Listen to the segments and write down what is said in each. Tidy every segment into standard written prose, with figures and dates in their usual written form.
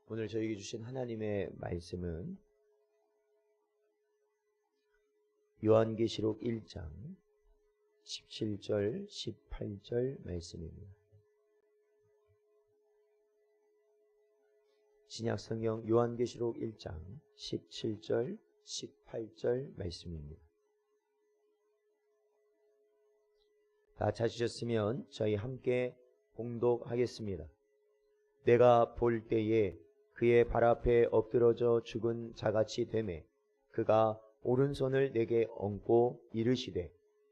오늘 저에게 주신 하나님의 말씀은 요한계시록 1장 17절 18절 말씀입니다. 신약성경 요한계시록 1장 17절 18절 말씀입니다. 다 찾으셨으면 저희 함께 봉독하겠습니다. 내가 볼 때에 그의 발 앞에 엎드러져 죽은 자같이 되매 그가 오른손을 내게 얹고 이르시되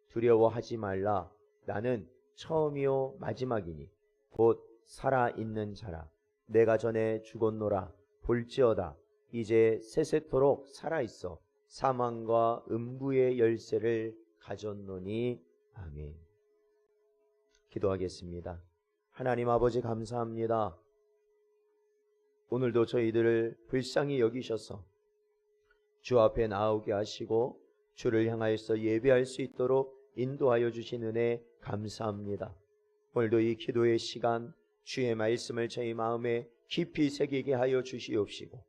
두려워하지 말라. 나는 처음이요 마지막이니 곧 살아있는 자라. 내가 전에 죽었노라. 볼지어다 이제 세세토록 살아있어 사망과 음부의 열쇠를 가졌노니. 아멘. 기도하겠습니다. 하나님 아버지 감사합니다. 오늘도 저희들을 불쌍히 여기셔서 주 앞에 나오게 하시고 주를 향하여서 예배할 수 있도록 인도하여 주신 은혜 감사합니다. 오늘도 이 기도의 시간 주의 말씀을 저희 마음에 깊이 새기게 하여 주시옵시고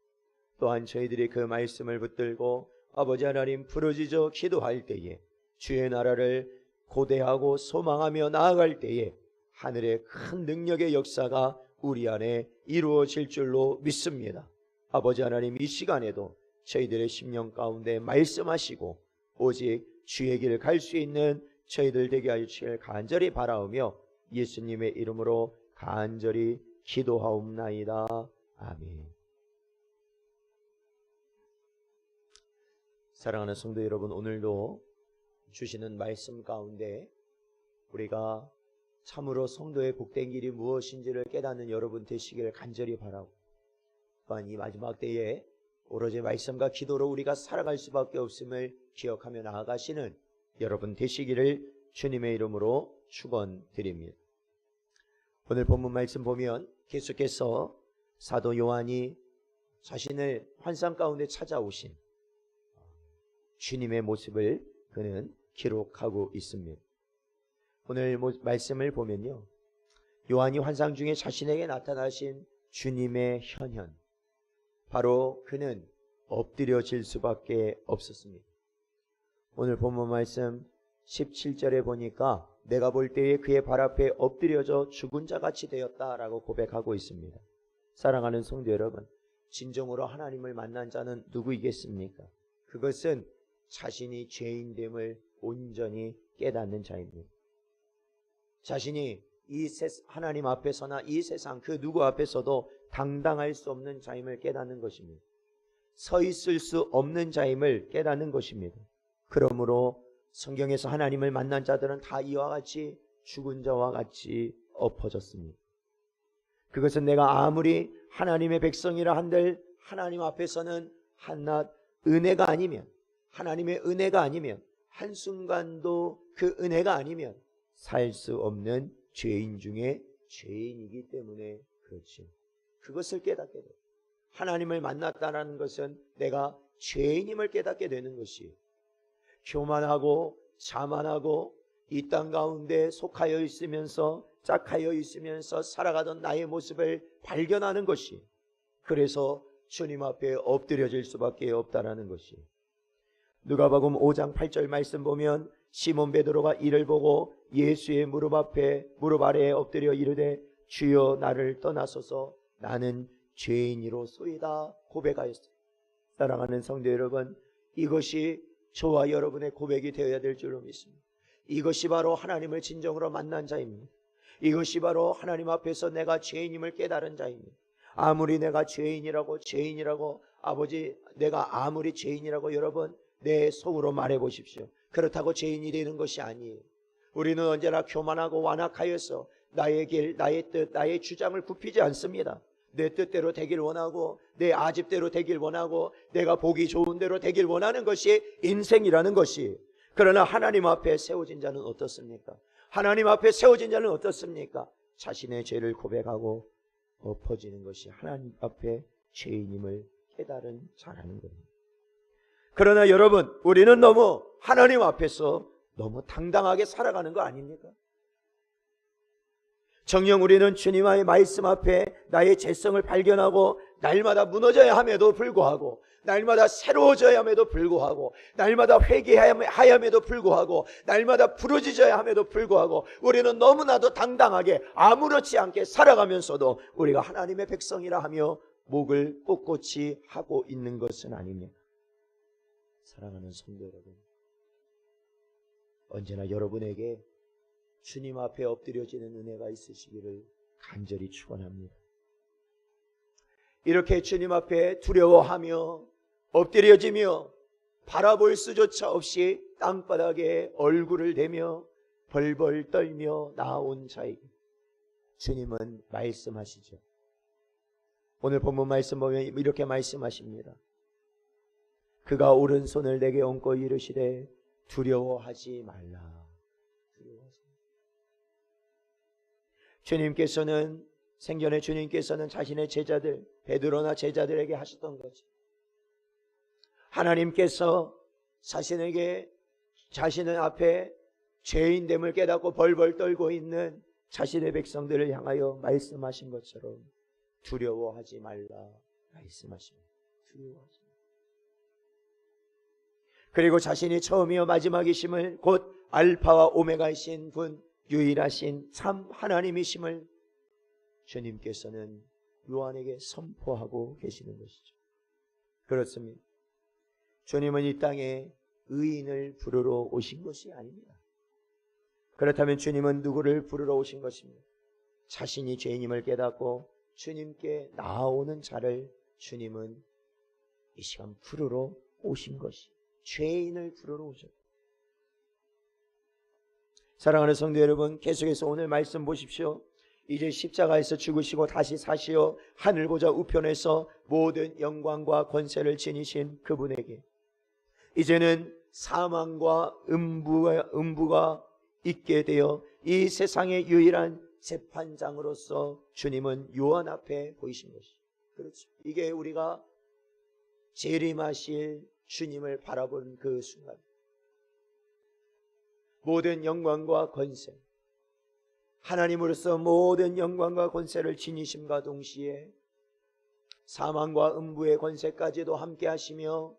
또한 저희들이 그 말씀을 붙들고 아버지 하나님 부르짖어 기도할 때에 주의 나라를 고대하고 소망하며 나아갈 때에 하늘의 큰 능력의 역사가 우리 안에 이루어질 줄로 믿습니다. 아버지 하나님 이 시간에도 저희들의 심령 가운데 말씀하시고 오직 주의 길을 갈 수 있는 저희들 되게 하여 주시길 간절히 바라오며 예수님의 이름으로 간절히 기도하옵나이다. 아멘. 사랑하는 성도 여러분, 오늘도 주시는 말씀 가운데 우리가 참으로 성도의 복된 길이 무엇인지를 깨닫는 여러분 되시길 간절히 바라고 또한 이 마지막 때에 오로지 말씀과 기도로 우리가 살아갈 수밖에 없음을 기억하며 나아가시는 여러분 되시기를 주님의 이름으로 축원드립니다. 오늘 본문 말씀 보면 계속해서 사도 요한이 자신을 환상 가운데 찾아오신 주님의 모습을 그는 기록하고 있습니다. 오늘 말씀을 보면요, 요한이 환상 중에 자신에게 나타나신 주님의 현현, 바로 그는 엎드려질 수밖에 없었습니다. 오늘 본문 말씀 17절에 보니까 내가 볼 때에 그의 발 앞에 엎드려져 죽은 자같이 되었다라고 고백하고 있습니다. 사랑하는 성도 여러분, 진정으로 하나님을 만난 자는 누구이겠습니까? 그것은 자신이 죄인됨을 온전히 깨닫는 자입니다. 자신이 이 하나님 앞에서나 이 세상 그 누구 앞에서도 당당할 수 없는 자임을 깨닫는 것입니다. 서 있을 수 없는 자임을 깨닫는 것입니다. 그러므로 성경에서 하나님을 만난 자들은 다 이와 같이 죽은 자와 같이 엎어졌습니다. 그것은 내가 아무리 하나님의 백성이라 한들 하나님 앞에서는 한낱 은혜가 아니면, 하나님의 은혜가 아니면, 한순간도 그 은혜가 아니면 살 수 없는 죄인 중에 죄인이기 때문에 그렇지. 그것을 깨닫게 돼. 하나님을 만났다는 것은 내가 죄인임을 깨닫게 되는 것이, 교만하고 자만하고 이 땅 가운데 속하여 있으면서 짝하여 있으면서 살아가던 나의 모습을 발견하는 것이, 그래서 주님 앞에 엎드려질 수밖에 없다라는 것이. 누가복음 5장 8절 말씀 보면 시몬 베드로가 이를 보고 예수의 무릎 아래에 엎드려 이르되 주여 나를 떠나소서 나는 죄인이로소이다 고백하였어요. 사랑하는 성도 여러분, 이것이 저와 여러분의 고백이 되어야 될 줄로 믿습니다. 이것이 바로 하나님을 진정으로 만난 자입니다. 이것이 바로 하나님 앞에서 내가 죄인임을 깨달은 자입니다. 아무리 내가 죄인이라고 아버지 내가 아무리 죄인이라고 여러분 내 속으로 말해 보십시오. 그렇다고 죄인이 되는 것이 아니에요. 우리는 언제나 교만하고 완악하여서 나의 길, 나의 뜻, 나의 주장을 굽히지 않습니다. 내 뜻대로 되길 원하고 내 아집대로 되길 원하고 내가 보기 좋은 대로 되길 원하는 것이 인생이라는 것이. 그러나 하나님 앞에 세워진 자는 어떻습니까? 하나님 앞에 세워진 자는 어떻습니까? 자신의 죄를 고백하고 엎어지는 것이 하나님 앞에 죄인임을 깨달은 자라는 겁니다. 그러나 여러분, 우리는 너무 하나님 앞에서 너무 당당하게 살아가는 거 아닙니까? 정녕 우리는 주님의 말씀 앞에 나의 죄성을 발견하고 날마다 무너져야 함에도 불구하고, 날마다 새로워져야 함에도 불구하고, 날마다 회개하ям에도 불구하고, 날마다 부러지져야 함에도 불구하고, 우리는 너무나도 당당하게 아무렇지 않게 살아가면서도 우리가 하나님의 백성이라 하며 목을 꼿꼿이 하고 있는 것은 아닙니다. 사랑하는 성도 여러분, 언제나 여러분에게 주님 앞에 엎드려지는 은혜가 있으시기를 간절히 축원합니다. 이렇게 주님 앞에 두려워하며 엎드려지며 바라볼 수조차 없이 땅바닥에 얼굴을 대며 벌벌 떨며 나온 자에게 주님은 말씀하시죠. 오늘 본문 말씀 보면 이렇게 말씀하십니다. 그가 오른손을 내게 얹고 이르시되 두려워하지 말라. 주님께서는, 생전에 주님께서는 자신의 제자들, 베드로나 제자들에게 하셨던 거죠. 하나님께서 자신의 앞에 죄인됨을 깨닫고 벌벌 떨고 있는 자신의 백성들을 향하여 말씀하신 것처럼 두려워하지 말라 말씀하십니다. 두려워하지 말라. 그리고 자신이 처음이요 마지막이심을, 곧 알파와 오메가이신 분, 유일하신 참 하나님이심을 주님께서는 요한에게 선포하고 계시는 것이죠. 그렇습니다. 주님은 이 땅에 의인을 부르러 오신 것이 아닙니다. 그렇다면 주님은 누구를 부르러 오신 것입니까? 자신이 죄인임을 깨닫고 주님께 나아오는 자를 주님은 이 시간 부르러 오신 것이, 죄인을 부르러 오셨다. 사랑하는 성도 여러분, 계속해서 오늘 말씀 보십시오. 이제 십자가에서 죽으시고 다시 사시어 하늘 보좌 우편에서 모든 영광과 권세를 지니신 그분에게 이제는 사망과 음부가 있게 되어 이 세상의 유일한 재판장으로서 주님은 요한 앞에 보이신 것이, 그렇죠. 이게 우리가 재림하실 주님을 바라본 그 순간, 모든 영광과 권세, 하나님으로서 모든 영광과 권세를 지니심과 동시에 사망과 음부의 권세까지도 함께 하시며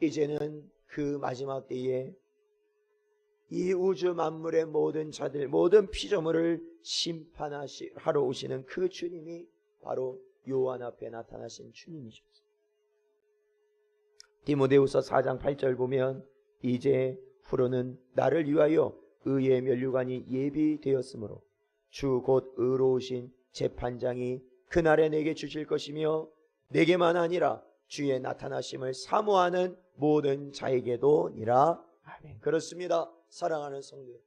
이제는 그 마지막 때에 이 우주 만물의 모든 자들, 모든 피조물을 심판하러 오시는 그 주님이 바로 요한 앞에 나타나신 주님이셨습니다. 디모데후서 4장 8절 보면 이제 후로는 나를 위하여 의의 면류관이 예비되었으므로 주 곧 의로우신 재판장이 그날에 내게 주실 것이며 내게만 아니라 주의 나타나심을 사모하는 모든 자에게도니라. 아멘. 그렇습니다. 사랑하는 성도,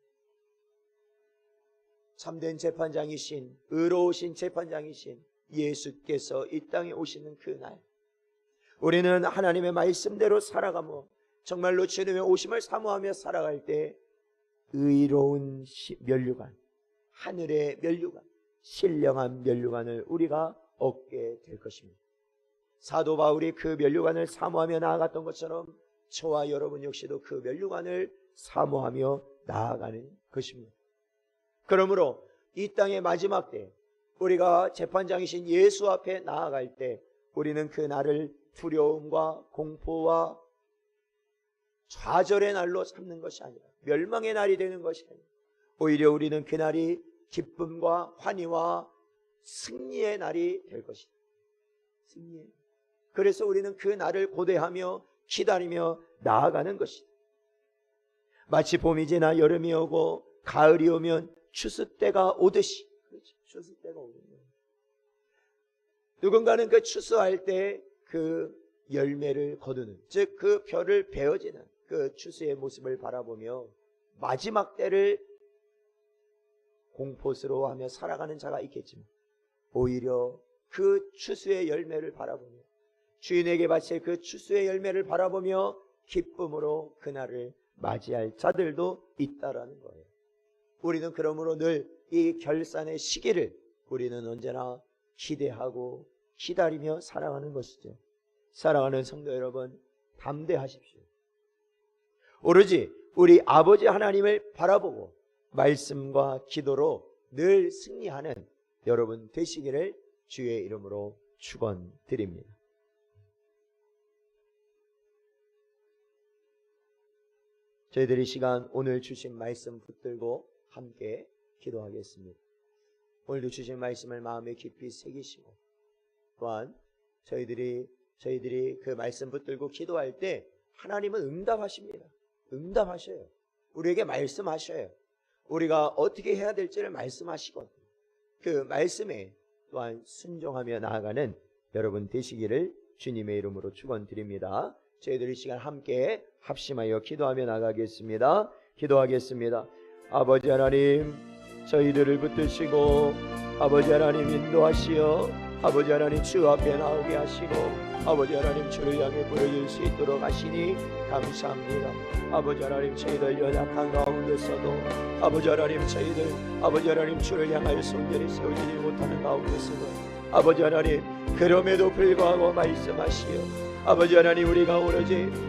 참된 재판장이신, 의로우신 재판장이신 예수께서 이 땅에 오시는 그날, 우리는 하나님의 말씀대로 살아가며 정말로 주님의 오심을 사모하며 살아갈 때 의로운 면류관, 하늘의 면류관, 신령한 면류관을 우리가 얻게 될 것입니다. 사도 바울이 그 면류관을 사모하며 나아갔던 것처럼 저와 여러분 역시도 그 면류관을 사모하며 나아가는 것입니다. 그러므로 이 땅의 마지막 때 우리가 재판장이신 예수 앞에 나아갈 때 우리는 그 날을 두려움과 공포와 좌절의 날로 삼는 것이 아니라, 멸망의 날이 되는 것이 아니라 오히려 우리는 그 날이 기쁨과 환희와 승리의 날이 될 것이다. 승리의. 그래서 우리는 그 날을 고대하며 기다리며 나아가는 것이다. 마치 봄이 지나 여름이 오고 가을이 오면 추수 때가 오듯이, 그렇지, 추수 때가 오면 누군가는 그 추수할 때 그 열매를 거두는, 즉 그 벼를 베어지는 그 추수의 모습을 바라보며 마지막 때를 공포스러워하며 살아가는 자가 있겠지만 오히려 그 추수의 열매를 바라보며 주인에게 바칠 그 추수의 열매를 바라보며 기쁨으로 그날을 맞이할 자들도 있다라는 거예요. 우리는 그러므로 늘 이 결산의 시기를 우리는 언제나 기대하고 기다리며 살아가는 것이죠. 사랑하는 성도 여러분, 담대하십시오. 오로지 우리 아버지 하나님을 바라보고 말씀과 기도로 늘 승리하는 여러분 되시기를 주의 이름으로 축원드립니다. 저희들이 시간 오늘 주신 말씀 붙들고 함께 기도하겠습니다. 오늘도 주신 말씀을 마음에 깊이 새기시고 또한 저희들이 그 말씀 붙들고 기도할 때 하나님은 응답하십니다. 응답하셔요. 우리에게 말씀하셔요. 우리가 어떻게 해야 될지를 말씀하시거든요. 그 말씀에 또한 순종하며 나아가는 여러분 되시기를 주님의 이름으로 축원드립니다. 저희들이 시간 함께 합심하여 기도하며 나가겠습니다. 기도하겠습니다. 아버지 하나님, 저희들을 붙드시고 아버지 하나님 인도하시어 아버지 하나님 주 앞에 나오게 하시고 아버지 하나님 주를 향해 부르실 수 있도록 하시니 감사합니다. 아버지 하나님 저희들 연약한 가운데서도 아버지 하나님 저희들 아버지 하나님 주를 향하여 손들이 세우지 못하는 가운데서도 아버지 하나님 그럼에도 불구하고 말씀하시어 아버지 하나님 우리가 오로지